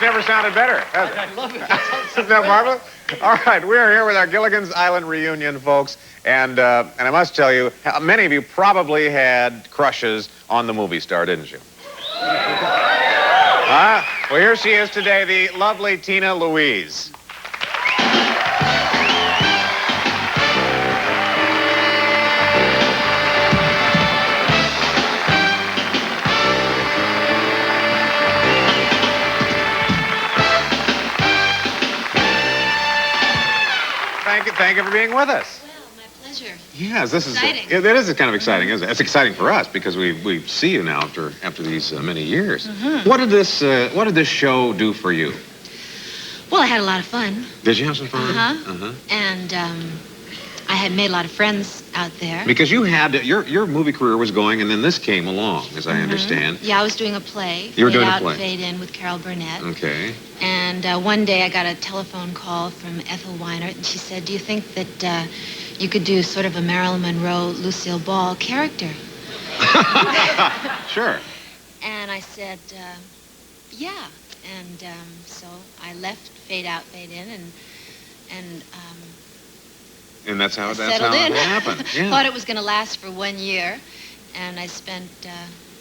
never sounded better, has it? I love it. Isn't that marvelous? All right, we're here with our Gilligan's Island reunion, folks. And I must tell you, many of you probably had crushes on the movie star, didn't you? Well, here she is today, the lovely Tina Louise. Thank you for being with us. Well, my pleasure. Yes, this exciting. It is kind of exciting, isn't it? It's exciting for us because we see you now after these many years. Mm-hmm. What did this show do for you? Well, I had a lot of fun. Did you have some fun? Uh-huh. And I had made a lot of friends out there. Because you had your movie career was going, and then this came along, as I understand. Yeah, I was doing a play. You were doing Fade a Out, play. Fade In with Carol Burnett. Okay. And one day I got a telephone call from Ethel Weinert, and she said, "Do you think that you could do sort of a Marilyn Monroe, Lucille Ball character?" Sure. And I said, yeah. And so I left Fade Out, Fade In, And that's how settled in. it happened. Yeah. Thought it was going to last for 1 year, and I spent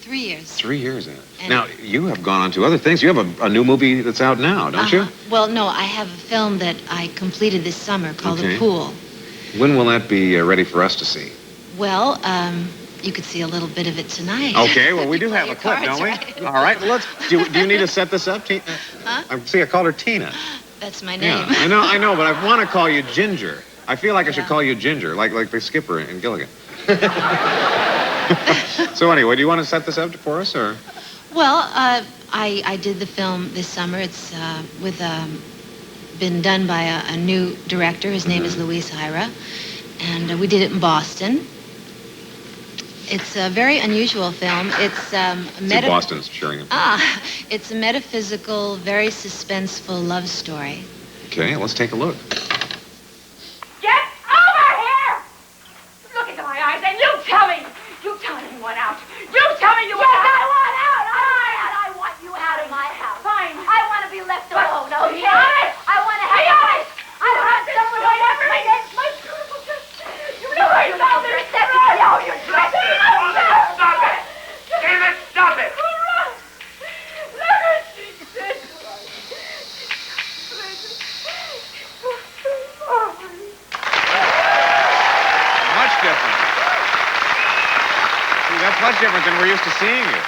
3 years. 3 years in it. And Now, you have gone on to other things. You have a new movie that's out now, don't you? Well, no, I have a film that I completed this summer called Okay. The Pool. When will that be ready for us to see? Well, you could see a little bit of it tonight. Okay, well, we do Play have a your clip, cards don't we? right. All right, well, do you need to set this up, Tina? Huh? I called her Tina. That's my name. Yeah, I know, but I want to call you Ginger. I feel like I should Yeah. call you Ginger, like the skipper in Gilligan. So anyway, do you want to set this up for us, or? Well, I did the film this summer. It's been done by a new director. His name is Luis Hyra, and we did it in Boston. It's a very unusual film. It's See, Boston's cheering him. It's a metaphysical, very suspenseful love story. Okay, let's take a look. Get over here! Look into my eyes and you tell me you want out. You tell me you want out. Yes, I want out. I want you out of my house. Fine. I want to be left alone. Okay? Be honest. I want to have I want someone who wants my beautiful sister. You know I know there's sex. No, you're dressed. Stop it! Damn it, stop it! Let her see this. Much different. See, that's much different than we're used to seeing you.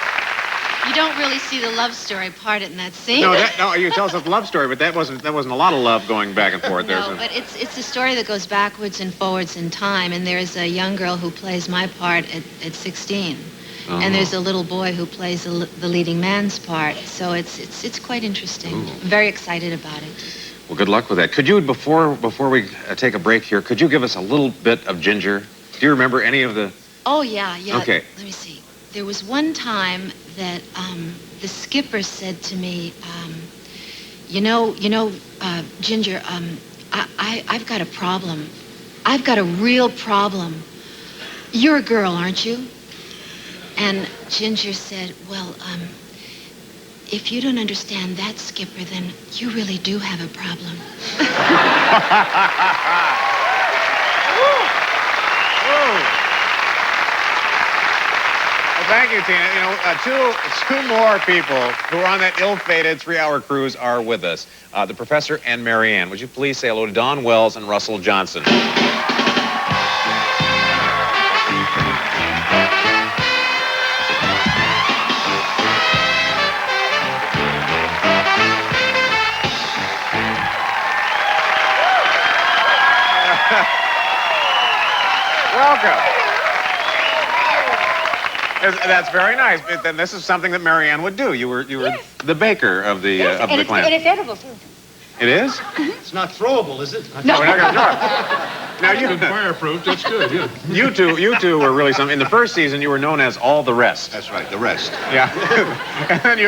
You don't really see the love story part in that scene. No, you tell us a love story, but that wasn't a lot of love going back and forth. No, but it's a story that goes backwards and forwards in time, and there's a young girl who plays my part at 16. Oh. And there's a little boy who plays the leading man's part. So it's quite interesting. Ooh. I'm very excited about it. Well, good luck with that. Could you, before we take a break here, could you give us a little bit of Ginger? Do you remember any of the... Oh, yeah. Okay. Let me see. There was one time that the skipper said to me, Ginger, I've got a problem. I've got a real problem. You're a girl, aren't you? And Ginger said, well, if you don't understand that, Skipper, then you really do have a problem. Well, thank you, Tina. You know, two more people who are on that ill-fated 3-hour cruise are with us. The Professor and Marianne. Would you please say hello to Don Wells and Russell Johnson? Welcome. That's very nice. But then this is something that Marianne would do. You were the baker of the clan. And it's edible, too. It is? It's not throwable, is it? No, we're not going to throw it. Now you Fireproof, that's good, yeah. you two were really something. In the first season, you were known as All the Rest. That's right, the rest. Yeah.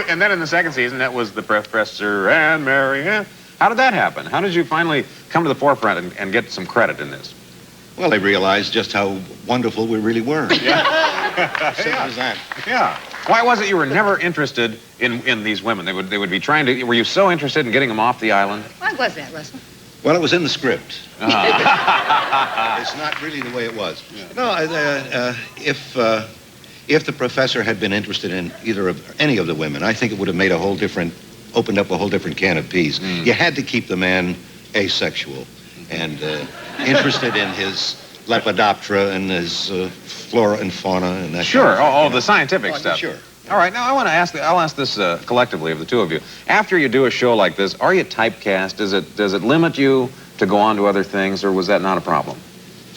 and then in the second season, that was the Professor and Marianne. How did that happen? How did you finally come to the forefront and get some credit in this? Well, they realized just how wonderful we really were. Yeah. Simple as that. Yeah. Why was it you were never interested in these women? They would be trying to. Were you so interested in getting them off the island? Why was that, Russell? Well, it was in the script. Uh-huh. It's not really the way it was. No, if the professor had been interested in any of the women, I think it would have made opened up a whole different can of peas. You had to keep the man asexual and interested in his Lepidoptera and his flora and fauna and that. Sure. Kind of Oh, the scientific stuff. Sure. All right. Now I want to ask. I'll ask this collectively of the two of you. After you do a show like this, are you typecast? Does it limit you to go on to other things, or was that not a problem?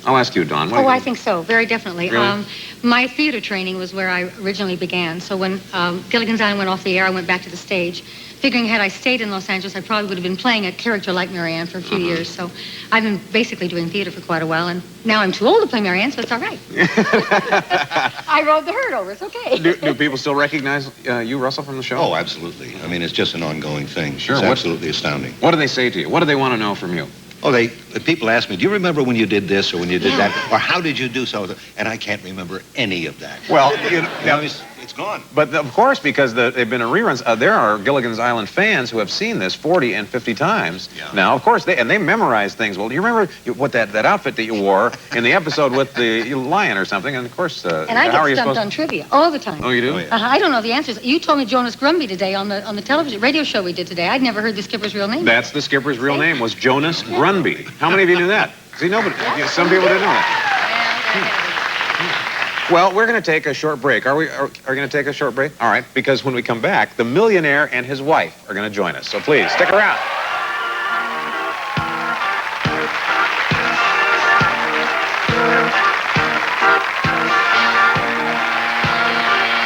I'll ask you, Dawn. What do you I think? think so, very definitely. Really? My theater training was where I originally began. So when Gilligan's Island went off the air, I went back to the stage, figuring had I stayed in Los Angeles, I probably would have been playing a character like Marianne for a few years. So I've been basically doing theater for quite a while, and now I'm too old to play Marianne, so it's all right. I rode the herd over. It's okay. Do people still recognize you, Russell, from the show? Oh, absolutely. I mean, it's just an ongoing thing. Sure. It's absolutely astounding. What do they say to you? What do they want to know from you? Oh, people ask me, do you remember when you did this or when you did that? Or how did you do so? And I can't remember any of that. Well, It's gone. But of course, because they've been in reruns, there are Gilligan's Island fans who have seen this 40 and 50 times now. Of course, they memorize things. Well, do you remember what that outfit that you wore in the episode with the lion or something? And of course, And I get stumped on trivia all the time. Oh, you do? Oh, yeah. I don't know the answers. You told me Jonas Grumby today on the television radio show we did today. I'd never heard the skipper's real name. That's the skipper's real name, was Jonas Grunby. How many of you knew that? See, nobody. Some people didn't know that. Well, we're going to take a short break. Are we going to take a short break? All right, because when we come back, the millionaire and his wife are going to join us. So please, stick around.